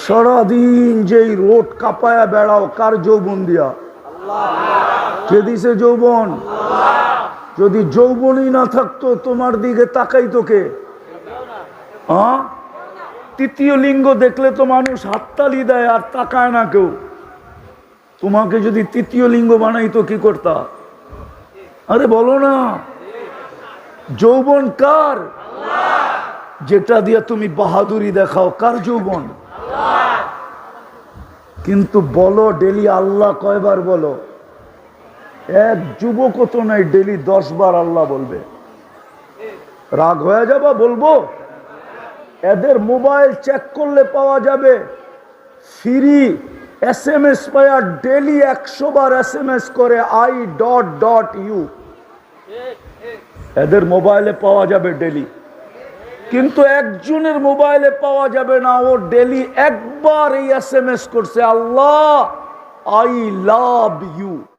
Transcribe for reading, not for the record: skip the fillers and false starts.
সারাদিন যেই রোড কাঁপায়া বেড়াও কার যৌবন দিয়া? কে দিছে যৌবন? যদি যৌবনই না থাকতো তোমার দিকে তাকাইতো কে? হ্যাঁ, তৃতীয় লিঙ্গ দেখলে তো মানুষ হাততালি দেয় আর তাকায় না কেউ। তোমাকে যদি তৃতীয় লিঙ্গ বানাইতো কি করতা? আরে বলো না। যৌবন কার? যেটা দিয়ে তুমি বাহাদুরি দেখাও কার যৌবন? কিন্তু বলো ডেলি আল্লাহ কয়বার বলো? এক যুবক তো নাই ডেলি 10 বার আল্লাহ বলবে। রাগ হয়ে যাবা? বলবো। এদের মোবাইল চেক করলে পাওয়া যাবে ফ্রি SMS পায়া ডেলি 100 বার SMS করে I.U। এদের মোবাইলে পাওয়া যাবে ডেলি, কিন্তু একজনের মোবাইলে পাওয়া যাবে না। ও ডেলি একবার এই SMS করছে, আল্লাহ I love you।